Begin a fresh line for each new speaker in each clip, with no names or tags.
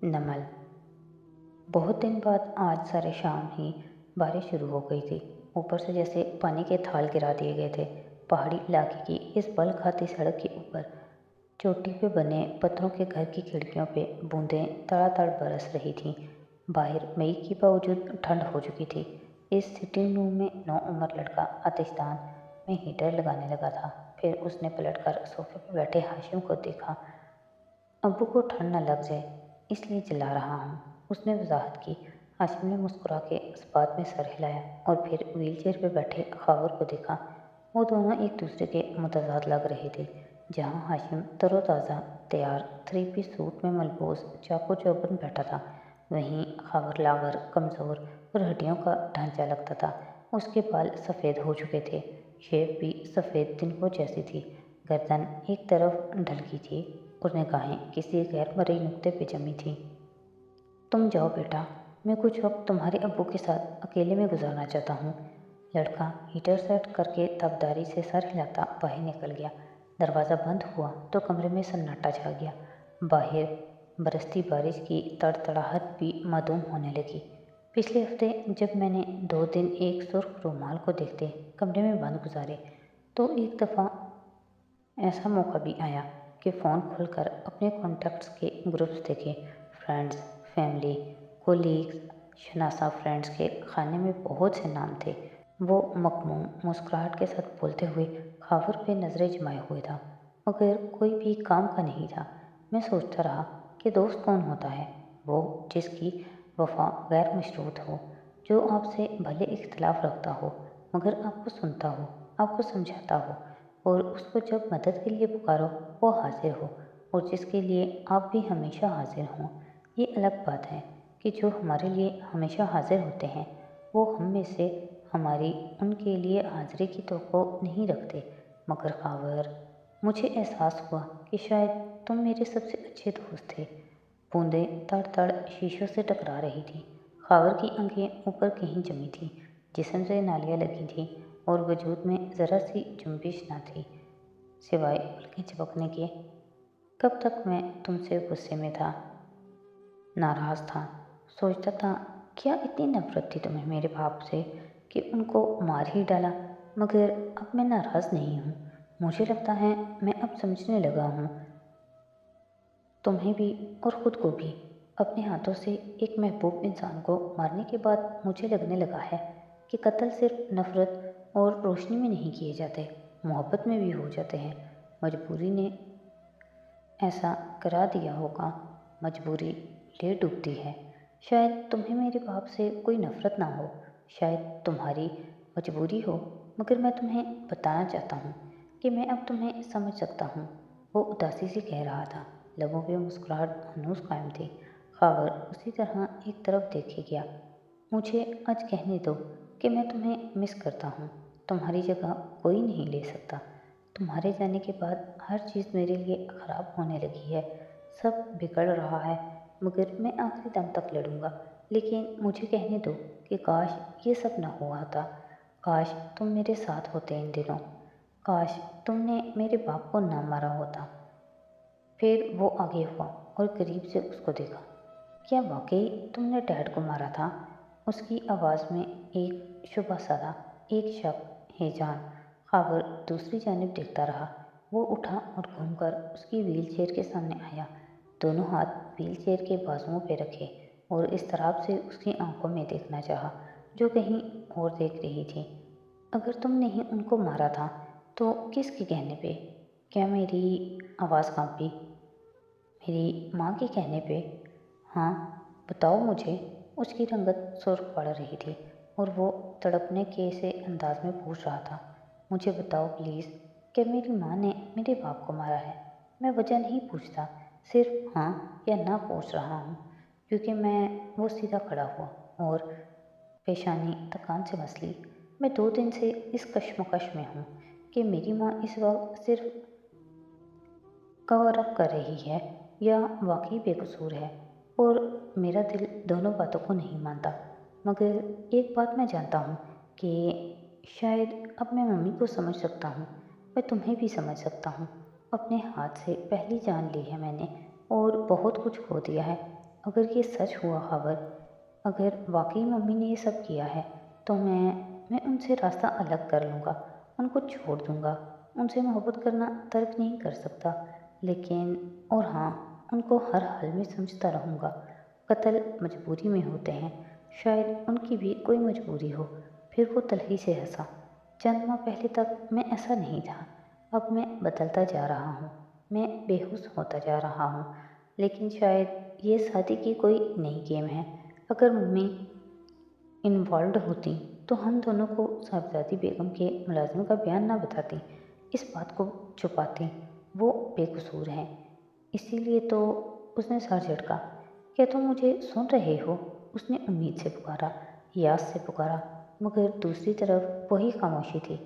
नमल। बहुत दिन बाद आज सारे शाम ही बारिश शुरू हो गई थी। ऊपर से जैसे पानी के थाल गिरा दिए गए थे। पहाड़ी इलाके की इस बल खाती सड़क के ऊपर चोटी पे बने पत्थरों के घर की खिड़कियों पे बूंदें तड़ातड़ बरस रही थीं। बाहर मई के बावजूद ठंड हो चुकी थी। इस सिटिंग रूम में नौउम्र लड़का आतिशदान में हीटर लगाने लगा था। फिर उसने पलटकर सोफे पर बैठे हाशिम को देखा। अब्बू को ठंड न लग जाए इसलिए चिल्ला रहा हूँ, उसने वजाहत की। हाशिम ने मुस्कुरा के इस बात में सर हिलाया और फिर व्हीलचेयर पर बैठे खावर को देखा। वो दोनों एक दूसरे के मुतजाद लग रहे थे। जहाँ हाशिम तरोताज़ा तैयार 3 पीस सूट में मलबूस चाको चौबंद बैठा था, वहीं खावर लागर, कमज़ोर और हड्डियों का ढांचा लगता था। उसके बाल सफ़ेद हो चुके थे, शेप भी सफ़ेद तिनकों जैसी थी, गर्दन एक तरफ ढलकी थी और निगाहें किसी गैर मरई नुक्ते पे जमी थी। तुम जाओ बेटा, मैं कुछ वक्त तुम्हारे अब्बू के साथ अकेले में गुजारना चाहता हूँ। लड़का हीटर सेट करके तबदारी से सर हिलाता बाहर निकल गया। दरवाज़ा बंद हुआ तो कमरे में सन्नाटा छा गया। बाहर बरसती बारिश की तड़तड़ाहट भी मासूम होने लगी। पिछले हफ्ते जब मैंने 2 दिन एक सुर्ख रूमाल को देखते कमरे में बंद गुजारे, तो एक दफ़ा ऐसा मौका भी आया कि फ़ोन खोलकर अपने कॉन्टैक्ट्स के ग्रुप्स देखे। फ्रेंड्स, फैमिली, कोलीग्स, शनासा फ्रेंड्स के खाने में बहुत से नाम थे। वो मखमूम मुस्कुराहट के साथ बोलते हुए खावर पे नज़रें जमाए हुए था, मगर कोई भी काम का नहीं था। मैं सोचता रहा कि दोस्त कौन होता है? वो जिसकी वफा गैर मशरूत हो, जो आपसे भले इख्तलाफ रखता हो मगर आपको सुनता हो, आपको समझाता हो और उसको जब मदद के लिए पुकारो वो हाजिर हो, और जिसके लिए आप भी हमेशा हाजिर हों। ये अलग बात है कि जो हमारे लिए हमेशा हाजिर होते हैं वो हम में से हमारी उनके लिए हाजिरी की तवक्को नहीं रखते। मगर खावर, मुझे एहसास हुआ कि शायद तुम मेरे सबसे अच्छे दोस्त थे। बूंदें तड़ तड़ शीशों से टकरा रही थी। खावर की आंखें ऊपर कहीं जमी थी, जिस्म से नालियाँ लगी थीं और वजूद में ज़रा सी जुम्बिश न थी सिवाय पलकें झपकने के। कब तक मैं तुमसे गुस्से में था, नाराज़ था, सोचता था क्या इतनी नफ़रत थी तुम्हें मेरे बाप से कि उनको मार ही डाला। मगर अब मैं नाराज़ नहीं हूँ। मुझे लगता है मैं अब समझने लगा हूँ, तुम्हें भी और ख़ुद को भी। अपने हाथों से एक महबूब इंसान को मारने के बाद मुझे लगने लगा है कि कत्ल सिर्फ नफ़रत और रोशनी में नहीं किए जाते, मोहब्बत में भी हो जाते हैं। मजबूरी ने ऐसा करा दिया होगा, मजबूरी ले डूबती है। शायद तुम्हें मेरे बाप से कोई नफ़रत ना हो, शायद तुम्हारी मजबूरी हो, मगर मैं तुम्हें बताना चाहता हूँ कि मैं अब तुम्हें समझ सकता हूँ। वो उदासी से कह रहा था, लबों पे मुस्कुराहट हनूस कायम थी। खावर उसी तरह एक तरफ देखे गया। मुझे आज कहने दो कि मैं तुम्हें मिस करता हूँ। तुम्हारी जगह कोई नहीं ले सकता। तुम्हारे जाने के बाद हर चीज़ मेरे लिए ख़राब होने लगी है, सब बिगड़ रहा है, मगर मैं आखिरी दम तक लड़ूंगा। लेकिन मुझे कहने दो कि काश ये सब ना हुआ था। काश तुम मेरे साथ होते इन दिनों। काश तुमने मेरे बाप को ना मारा होता। फिर वो आगे हुआ और करीब से उसको देखा। क्या वाकई तुमने डैड को मारा था? उसकी आवाज़ में एक शुबा सा था, एक शक, हैजान। खावर दूसरी जानिब देखता रहा। वो उठा और घूमकर उसकी व्हीलचेयर के सामने आया, दोनों हाथ व्हीलचेयर के बाजुओं पे रखे और इस तरह से उसकी आंखों में देखना चाहा जो कहीं और देख रही थी। अगर तुमने ही उनको मारा था तो किसके कहने पे? क्या मेरी आवाज़ कांपी? मेरी माँ के कहने पे? हाँ, बताओ मुझे। उसकी रंगत सुर्ख पड़ रही थी और वो तड़पने के से अंदाज में पूछ रहा था, मुझे बताओ प्लीज़, क्या मेरी माँ ने मेरे बाप को मारा है? मैं वजह नहीं पूछता, सिर्फ हाँ या ना पूछ रहा हूँ, क्योंकि वो सीधा खड़ा हुआ और पेशानी थकान से मसली। मैं 2 दिन से इस कश्मकश में हूँ कि मेरी माँ इस वक्त सिर्फ कवर अप कर रही है या वाकई बेकसूर है, और मेरा दिल दोनों बातों को नहीं मानता। मगर एक बात मैं जानता हूँ कि शायद अब मैं मम्मी को समझ सकता हूँ, मैं तुम्हें भी समझ सकता हूँ। अपने हाथ से पहली जान ली है मैंने और बहुत कुछ खो दिया है। اگر یہ سچ ہوا خبر، اگر واقعی ممی نے یہ سب کیا ہے تو میں ان سے راستہ الگ کر لوں گا، ان کو چھوڑ دوں گا، ان سے محبت کرنا ترک نہیں کر سکتا، لیکن اور ہاں، ان کو ہر حال میں سمجھتا رہوں گا۔ قتل مجبوری میں ہوتے ہیں، شاید ان کی بھی کوئی مجبوری ہو۔ پھر وہ تلخی سے ہنسا۔ چند ماہ پہلے تک میں ایسا نہیں تھا، اب میں بدلتا جا رہا ہوں، میں بے ہوش ہوتا جا رہا ہوں، لیکن شاید یہ شادی کی کوئی نئی گیم ہے۔ اگر ممی انوالوڈ ہوتی تو ہم دونوں کو صاحبزادی بیگم کے ملازم کا بیان نہ بتاتی، اس بات کو چھپاتی۔ وہ بے قصور ہیں، اسی لیے تو۔ اس نے سر جھٹکا۔ کیا تم مجھے سن رہے ہو؟ اس نے امید سے پکارا، یاس سے پکارا، مگر دوسری طرف وہی خاموشی تھی۔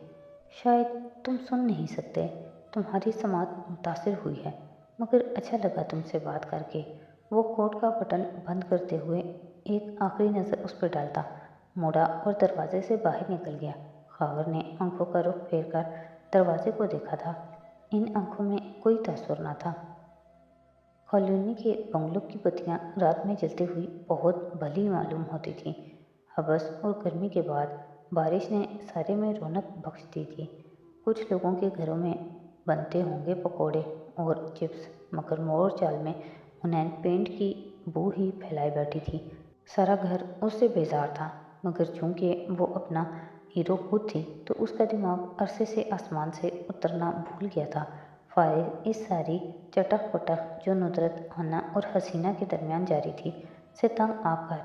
شاید تم سن نہیں سکتے، تمہاری سماعت متاثر ہوئی ہے، مگر اچھا لگا تم سے بات کر کے۔ وہ کوٹ کا بٹن بند کرتے ہوئے ایک آخری نظر اس پہ ڈالتا، مڑا اور دروازے سے باہر نکل گیا۔ خاور نے آنکھوں کا رخ پھیر کر دروازے کو دیکھا تھا۔ ان آنکھوں میں کوئی تاثر نہ تھا۔ کالونی کے بنگلوں کی بتیاں رات میں جلتی ہوئی بہت بھلی معلوم ہوتی تھیں۔ حبس اور گرمی کے بعد بارش نے سارے میں رونق بخش دی تھی۔ کچھ لوگوں کے گھروں میں بنتے ہوں گے پکوڑے اور چپس، مگر مور چال میں انہیں پینٹ کی بو ہی پھیلائے بیٹھی تھی۔ سارا گھر اس سے بیزار تھا، مگر چونکہ وہ اپنا ہیرو خود تھی تو اس کا دماغ عرصے سے آسمان سے اترنا بھول گیا تھا۔ فارغ اس ساری چٹک پٹک جو ندرت آنا اور حسینہ کے درمیان جاری تھی سے تنگ آ کر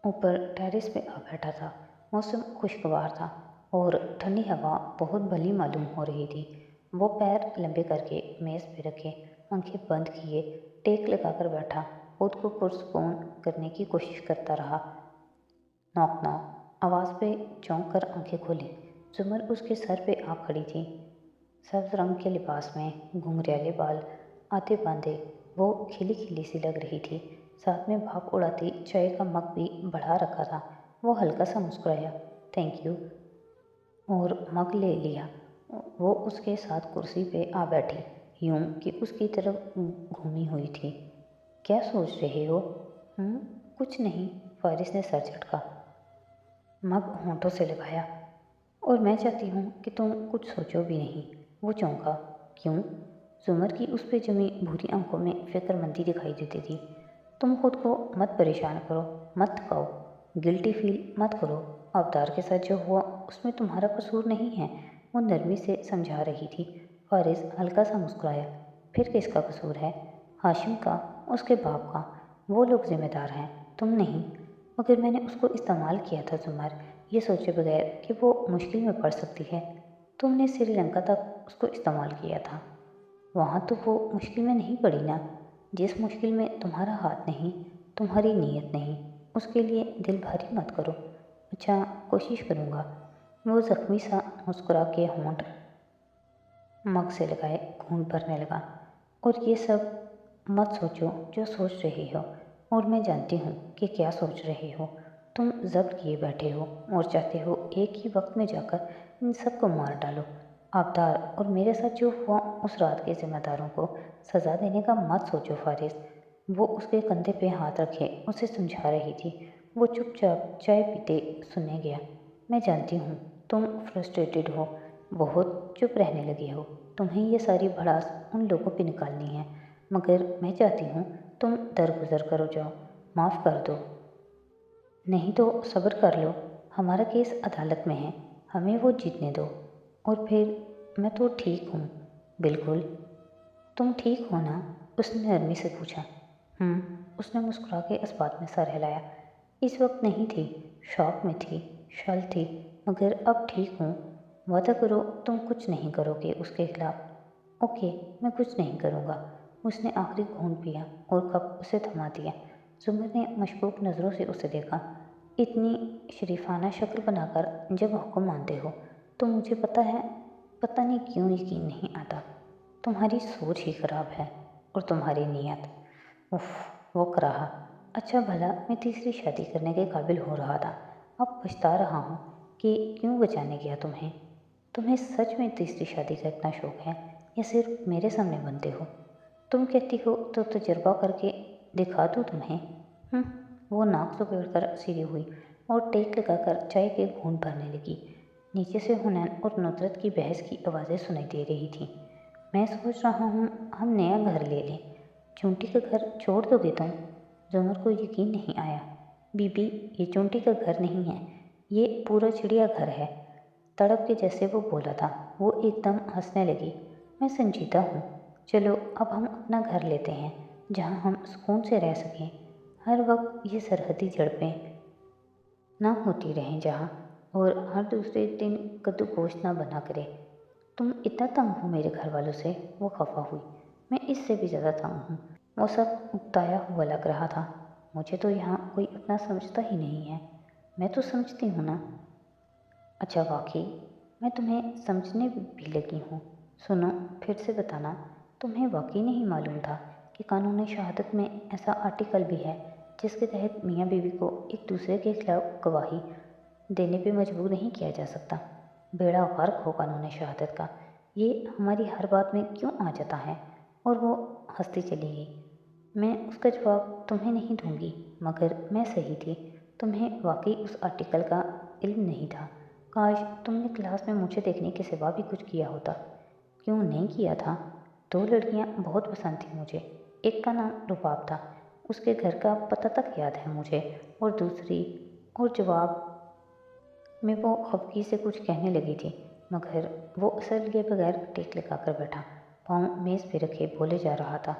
اوپر ٹیرس پہ آ بیٹھا تھا۔ موسم خوشگوار تھا اور ٹھنڈی ہوا بہت بھلی معلوم ہو رہی تھی۔ وہ پیر لمبے کر کے میز پہ رکھے، آنکھیں بند کیے، ٹیک لگا کر بیٹھا، خود کو پرسکون کرنے کی کوشش کرتا رہا۔ نوک نوک آواز پہ چونک کر آنکھیں کھولی۔ زمر اس کے سر پہ آ کھڑی تھی، سبز رنگ کے لباس میں، گھنگریالے بال آدھے باندھے۔ وہ کھلی کھلی سی لگ رہی تھی، ساتھ میں بھاپ اڑاتی چائے کا مگ بھی بڑھا رکھا تھا۔ وہ ہلکا سا مسکرایا، تھینک یو، اور مگ لے لیا۔ وہ اس کے ساتھ کرسی پہ آ بیٹھی، یوں کہ اس کی طرف گھومی ہوئی تھی۔ کیا سوچ رہے ہو؟ کچھ نہیں، فارس نے سر جھٹکا۔ مگ ہونٹوں سے لگایا، اور میں چاہتی ہوں کہ تم کچھ سوچو بھی نہیں۔ وہ چونکا، کیوں؟ زمر کی اس پہ جمی بھوری آنکھوں میں فکر مندی دکھائی دیتی تھی۔ تم خود کو مت پریشان کرو، مت تھکاؤ، گلٹی فیل مت کرو۔ آبدار کے ساتھ جو ہوا اس میں تمہارا قصور نہیں ہے، وہ نرمی سے سمجھا رہی تھی۔ فارس ہلکا سا مسکرایا، پھر کس کا قصور ہے؟ ہاشم کا، اس کے باپ کا۔ وہ لوگ ذمہ دار ہیں، تم نہیں۔ مگر میں نے اس کو استعمال کیا تھا زمر، یہ سوچے بغیر کہ وہ مشکل میں پڑ سکتی ہے۔ تم نے سری لنکا تک اس کو استعمال کیا تھا، وہاں تو وہ مشکل میں نہیں پڑی نا۔ جس مشکل میں تمہارا ہاتھ نہیں، تمہاری نیت نہیں، اس کے لیے دل بھاری مت کرو۔ اچھا، کوشش کروں گا۔ وہ زخمی سا مسکرا کے ہونٹ مگ سے لگائے گھونٹ بھرنے لگا۔ اور یہ سب مت سوچو جو سوچ رہے ہو، اور میں جانتی ہوں کہ کیا سوچ رہے ہو۔ تم ضبط کیے بیٹھے ہو اور چاہتے ہو ایک ہی وقت میں جا کر ان سب کو مار ڈالو۔ آبدار اور میرے ساتھ جو ہوا، اس رات کے ذمہ داروں کو سزا دینے کا مت سوچو فارس۔ وہ اس کے کندھے پہ ہاتھ رکھے اسے سمجھا رہی تھی۔ وہ چپ چاپ چائے پیتے سننے گیا۔ میں جانتی ہوں تم فرسٹریٹڈ ہو، بہت چپ رہنے لگے ہو، تمہیں یہ ساری بھڑاس ان لوگوں پہ نکالنی ہے، مگر میں چاہتی ہوں تم درگزر کرو جاؤ، معاف کر دو۔ نہیں تو صبر کر لو، ہمارا کیس عدالت میں ہے، ہمیں وہ جیتنے دو، اور پھر میں تو ٹھیک ہوں، بالکل۔ تم ٹھیک ہو نا؟ اس نے نرمی سے پوچھا۔ اس نے مسکرا کے اس بات میں سر ہلایا۔ اس وقت نہیں تھی، شوق میں تھی، شل تھی، مگر اب ٹھیک ہوں۔ وعدہ کرو تم کچھ نہیں کرو گے اس کے خلاف۔ اوکے، میں کچھ نہیں کروں گا۔ اس نے آخری گھونٹ پیا اور کپ اسے تھما دیا۔ زمر نے مشکوک نظروں سے اسے دیکھا۔ اتنی شریفانہ شکل بنا کر جب حکم مانتے ہو تو مجھے پتہ نہیں کیوں یقین نہیں آتا۔ تمہاری سوچ ہی خراب ہے، اور تمہاری نیت، اف، وہ کراہا۔ اچھا بھلا میں تیسری شادی کرنے کے قابل ہو رہا تھا، اب پچھتا رہا ہوں کہ کیوں بچانے گیا تمہیں۔ تمہیں سچ میں تیسری شادی کا اتنا شوق ہے، یا صرف میرے سامنے بنتے ہو؟ تم کہتی ہو تو تجربہ کر کے दिखा दूँ तुम्हें? वो नाक कर सीधी हुई और टेक लगाकर चाय के घूंट भरने लगी। नीचे से हुनैन और नुसरत की बहस की आवाज़ें सुनाई दे रही थीं। मैं सोच रहा हूँ हम नया घर ले लें। चूंटी का घर छोड़ दोगे तुम? जुमर को यकीन नहीं आया। बीबी, ये चूंटी का घर नहीं है, ये पूरा चिड़िया घर है। तड़प के जैसे वो बोला था। वो एकदम हंसने लगी। मैं संजीदा हूँ। चलो अब हम अपना घर लेते हैं जहाँ हम सुकून से रह सकें। हर वक्त ये सरहदी झड़पें ना होती रहें जहाँ, और हर दूसरे दिन कद्दूकोस ना बना करे। तुम इतना तंग हो मेरे घर वालों से? वो खफा हुई। मैं इससे भी ज़्यादा तंग हूँ। वो सब उकताया हुआ लग रहा था। मुझे तो यहाँ कोई अपना समझता ही नहीं है। मैं तो समझती हूँ ना। अच्छा वाकई? मैं तुम्हें समझने भी लगी हूँ। सुनो, फिर से बताना, तुम्हें वाकई नहीं मालूम था कि कानूनी शहादत में ऐसा आर्टिकल भी है जिसके तहत मियाँ बीवी को एक दूसरे के खिलाफ गवाही देने पे मजबूर नहीं किया जा सकता? बेड़ा गर्क हो कानूनी शहादत का। ये हमारी हर बात में क्यों आ जाता है? और वो हंसती चली गई। मैं उसका जवाब तुम्हें नहीं दूंगी, मगर मैं सही थी। तुम्हें वाकई उस आर्टिकल का इल्म नहीं था। काश तुमने क्लास में मुझे देखने के सिवा भी कुछ किया होता। क्यों नहीं किया था? 2 लड़कियां बहुत पसंद थी मुझे। एक का नाम रुबाब था, उसके घर का पता तक याद है मुझे। और दूसरी, और जवाब में वो खफगी से कुछ कहने लगी थी, मगर वो असर लिए बगैर टेक लगाकर बैठा, पाँव मेज़ पे रखे बोले जा रहा था।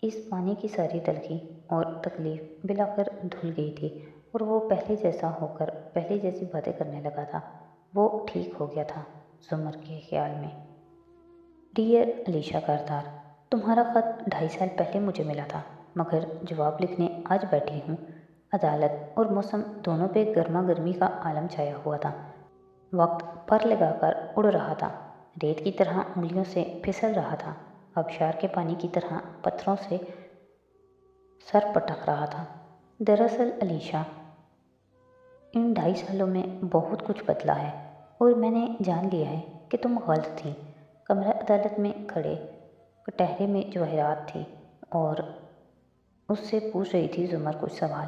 इस पानी की सारी तलखी और तकलीफ बिलाकर धुल गई थी और वो पहले जैसा होकर पहले जैसी बातें करने लगा था। वो ठीक हो गया था जुमर के ख्याल में। डियर अलीशा कारदार, तुम्हारा ख़त 2.5 साल पहले मुझे मिला था, मगर जवाब लिखने आज बैठी हूँ। अदालत और मौसम दोनों पे गर्मा गर्मी का आलम छाया हुआ था। वक्त पर लगाकर उड़ रहा था, रेत की तरह उंगलियों से फिसल रहा था, आबशार के पानी की तरह पत्थरों से सर पटक रहा था। दरअसल अलीशा, इन 2.5 सालों में बहुत कुछ बदला है और मैंने जान लिया है कि तुम गलत थी। कमरा अदालत में खड़े कटहरे में जवाहरात थी और उससे पूछ रही थी जुमर कुछ सवाल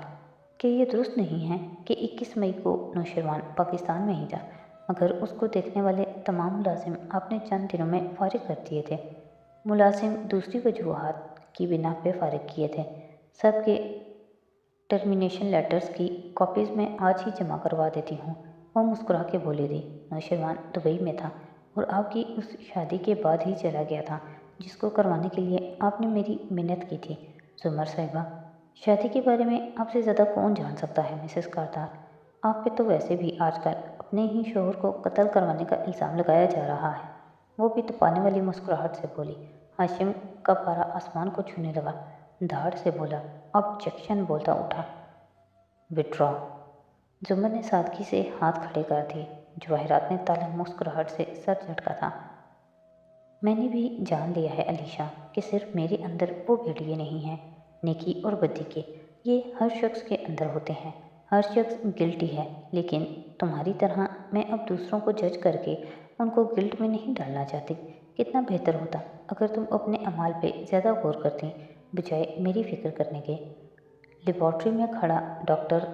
कि ये दुरुस्त नहीं है कि 21 मई को नौशरवान पाकिस्तान में ही था, मगर उसको देखने वाले तमाम मुलाजिम आपने चंद दिनों में फारिग कर दिए थे। मुलाजिम दूसरी वजूहात की बिना पे फारिग किए थे। सबके टर्मिनेशन लेटर्स की कॉपीज़ में आज ही जमा करवा देती हूँ। वो मुस्कुरा के बोली थी। नौशरवान दुबई में था और आपकी उस शादी के बाद ही चला गया था जिसको करवाने के लिए आपने मेरी मिन्नत की थी। जुमर साहिबा, शादी के बारे में आपसे ज़्यादा कौन जान सकता है मिसेस कारदार? आप पे तो वैसे भी आजकल अपने ही शोहर को कत्ल करवाने का इल्ज़ाम लगाया जा रहा है। वो भी तपाने वाली मुस्कुराहट से बोली। हाशिम का पारा आसमान को छूने लगा। धाड़ से बोला, ऑब्जेक्शन बोलता उठा। विड्रॉ। जुम्मन ने सादगी से हाथ खड़े कर दिए। जवाहरात ने तालब मुस्कुराहट से सर झटका था। मैंने भी जान लिया है अलीशा कि सिर्फ मेरे अंदर वो भेड़िए नहीं हैं, नेकी और बदी के। ये हर शख्स के अंदर होते हैं। हर शख्स गिल्टी है, लेकिन तुम्हारी तरह मैं अब दूसरों को जज करके उनको गिल्ट में नहीं डालना चाहती। कितना बेहतर होता अगर तुम अपने अमाल पे ज़्यादा गौर करती बजाय मेरी फ़िक्र करने के। लेबॉर्ट्री में खड़ा डॉक्टर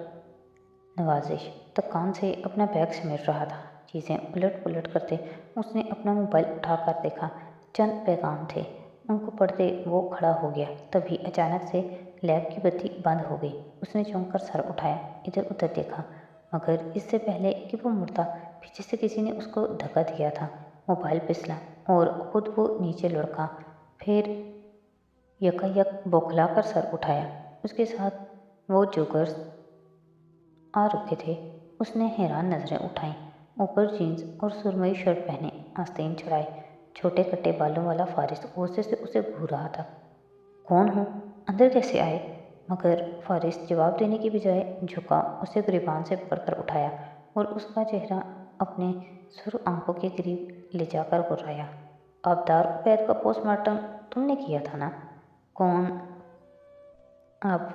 नवाजिश थकान से अपना बैग समेट रहा था। चीज़ें उलट पुलट करते उसने अपना मोबाइल उठाकर देखा। चंद पैगाम थे, उनको पढ़ते वो खड़ा हो गया। तभी अचानक से लैब की बत्ती बंद हो गई। उसने चौंक कर सर उठाया, इधर उधर देखा, मगर इससे पहले कि वो मुड़ता पीछे से किसी ने उसको धक्का दिया था। मोबाइल फिसला और खुद वो नीचे लुढ़का। फिर यकायक बौखला कर सर उठाया। उसके साथ वो जोगर्स आ रुके थे। उसने हैरान नज़रें उठाईं। ऊपर जीन्स और सुरमई शर्ट पहने, आस्तीन चढ़ाए, छोटे कट्टे बालों वाला फारिस गुस्से से उसे घूर रहा था। कौन हो? अंदर कैसे आए? मगर फारिस जवाब देने की बजाय झुका, उसे गिरबान से पकड़कर उठाया और उसका चेहरा अपने सुर आंखों के करीब ले जाकर गुर्राया। आबदार उबैद का पोस्टमार्टम तुमने किया था ना? कौन? अब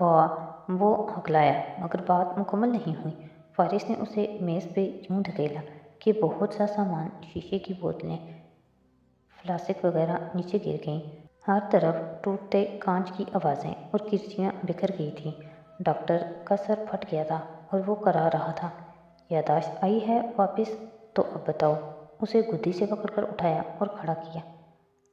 वो हकलाया, मगर बात मुकम्मल नहीं हुई। फारिस ने उसे मेज़ पे यूं धकेला कि बहुत सा सामान, शीशे की बोतलें, फ्लास्क वगैरह नीचे गिर गईं। हर तरफ टूटते कांच की आवाज़ें और किरचियाँ बिखर गई थीं। डॉक्टर का सर फट गया था और वो करा रहा था, याददाश्त आई है वापस? तो अब बताओ। उसे गुद्दी से पकड़कर उठाया और खड़ा किया।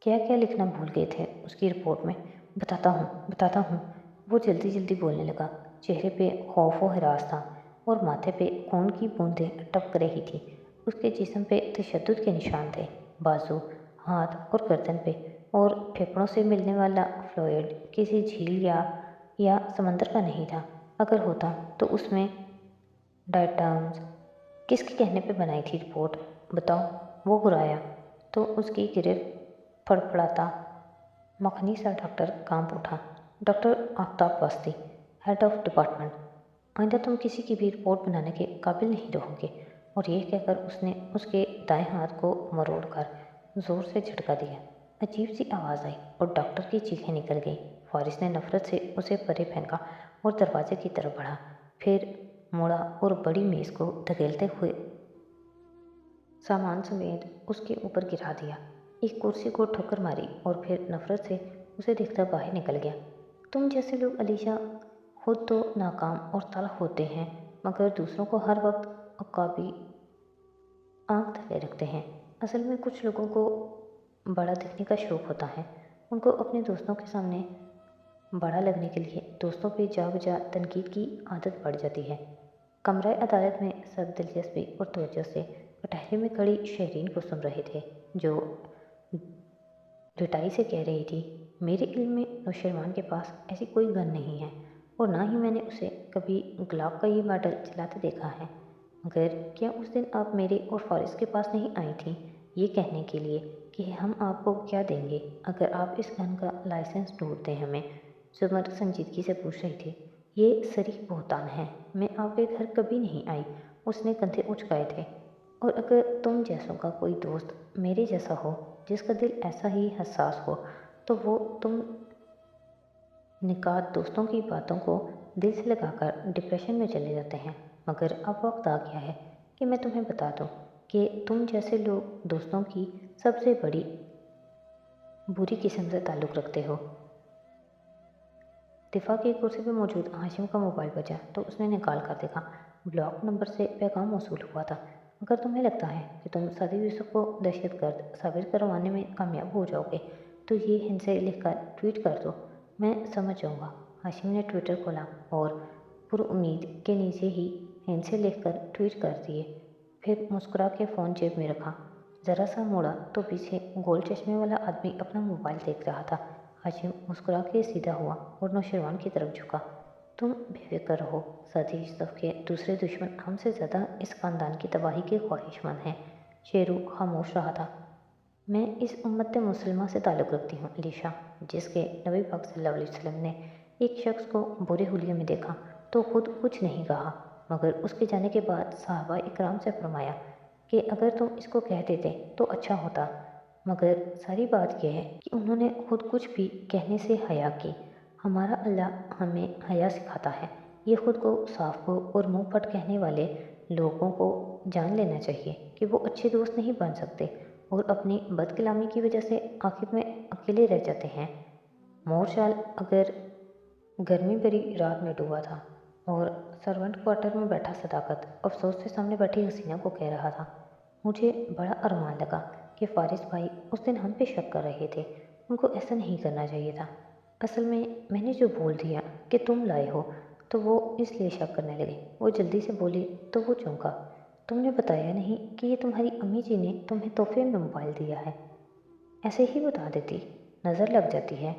क्या क्या लिखना भूल गए थे उसकी रिपोर्ट में? बताता हूँ। वो जल्दी जल्दी बोलने लगा। चेहरे पे खौफ व हिरास था और माथे पे खून की बूंदें टपक रही थी। उसके जिस्म पे तशद्दुद के निशान थे, बाजू, हाथ और गर्दन पे, और फेफड़ों से मिलने वाला फ्लूइड किसी झील या समंदर का नहीं था। अगर होता तो उसमें डायटम्स किसके कहने पे बनाई थी रिपोर्ट? बताओ। वो घुराया तो उसकी गिरफ्त फड़फड़ाता मखनी सा डॉक्टर कांप उठा। Doctor Aftab Wasti, head of department, आइंदा तुम किसी की भी रिपोर्ट बनाने के काबिल नहीं रहोगे। और यह कहकर उसने उसके दाएं हाथ को मरोड़कर जोर से झटका दिया। अजीब सी आवाज़ आई और डॉक्टर की चीखें निकल गई। फारिस ने नफरत से उसे परे फेंका और दरवाजे की तरफ बढ़ा, फिर मुड़ा और बड़ी मेज़ को धकेलते हुए सामान समेत उसके ऊपर गिरा दिया। एक कुर्सी को ठोकर मारी और फिर नफरत से उसे देखता बाहर निकल गया। तुम जैसे लोग अलीशा खुद तो नाकाम और तल्ख होते हैं, मगर दूसरों को हर वक्त अकाबी आंख थले रखते हैं। असल में कुछ लोगों को बड़ा दिखने का शौक़ होता है। उनको अपने दोस्तों के सामने बड़ा लगने के लिए दोस्तों पे जा बजा तनकीद की आदत बढ़ जाती है। कमरा अदालत में सब दिलचस्पी और तवज्जो से कटहरे में खड़ी शहरीन को सुन रहे थे, जो रिटाई से कह रही थी, मेरे इल्म में नौशरवान के पास ऐसी कोई गन नहीं है और ना ही मैंने उसे कभी ग्लॉक का ये मॉडल चलाते देखा है। मगर क्या उस दिन आप मेरे और फारिस के पास नहीं आई थी ये कहने के लिए कि हम आपको क्या देंगे अगर आप इस गन का लाइसेंस ढूंढ दें हमें? सुमर संजीदगी से पूछ रही थी। ये सरीह बहतान है। मैं आपके घर कभी नहीं आई। उसने कंधे उचकाए थे। और अगर तुम जैसों का कोई दोस्त मेरे जैसा हो, जिसका दिल ऐसा ही हसास हो, तो वो तुम निकात दोस्तों की बातों को दिल से लगाकर डिप्रेशन में चले जाते हैं। मगर अब वक्त आ गया है कि मैं तुम्हें बता दूं कि तुम जैसे लोग दोस्तों की सबसे बड़ी बुरी किस्म से ताल्लुक़ रखते हो। दिफा की कुर्सी पर मौजूद हाशिम का मोबाइल बजा तो उसने निकाल कर देखा। ब्लॉक नंबर से पैगाम मौसूल हुआ था। अगर तुम्हें लगता है कि तुम सादिक यूसुफ को दहशतगर्द साबित करवाने में कामयाब हो जाओगे तो ये इनसे लिखकर ट्वीट कर दो, मैं समझ जाऊँगा। हाशिम ने ट्विटर खोला और पुरुम्मीद के नीचे ही इनसे लिखकर ट्वीट कर दिए। फिर मुस्कुरा के फ़ोन जेब में रखा। ज़रा सा मुड़ा तो पीछे गोल चश्मे वाला आदमी अपना मोबाइल देख रहा था। हाशिम मुस्कुरा के सीधा हुआ और नौशरवान की तरफ झुका। तुम बेफिक्र रहो, सादिक यूसुफ के दूसरे दुश्मन हमसे ज़्यादा इस ख़ानदान की तबाही के ख्वाहिशमंद हैं। शेरू खामोश रहा था। मैं इस उम्मत मुसलमा से ताल्लुक़ रखती हूँ अलीशा, जिसके नबी पाक सल्लल्लाहु अलैहि वसल्लम ने एक शख्स को बुरे हुलिये में देखा तो खुद कुछ नहीं कहा, मगर उसके जाने के बाद सहाबा इकराम से फरमाया कि अगर तुम इसको कह देते तो अच्छा होता। मगर सारी बात यह है कि उन्होंने खुद कुछ भी कहने से हया की। हमारा अल्लाह हमें हया सिखाता है। ये खुद को साफ को और मुंह फट कहने वाले लोगों को जान लेना चाहिए कि वो अच्छे दोस्त नहीं बन सकते और अपनी बदकलामी की वजह से आखिर में अकेले रह जाते हैं। मोरशाल अगर गर्मी भरी रात में डूबा था और सर्वेंट क्वार्टर में बैठा सदाकत अफसोस से सामने बैठी हसीना को कह रहा था, मुझे बड़ा अरमान लगा कि फारिस भाई उस दिन हम पे शक कर रहे थे। उनको ऐसा नहीं करना चाहिए था। असल में मैंने जो बोल दिया कि तुम लाए हो तो वो इसलिए शक करने लगे। वो जल्दी से बोली तो वो चौंका। तुमने बताया नहीं कि ये तुम्हारी अम्मी जी ने तुम्हें तोहफे में मोबाइल दिया है? ऐसे ही बता देती, नज़र लग जाती है।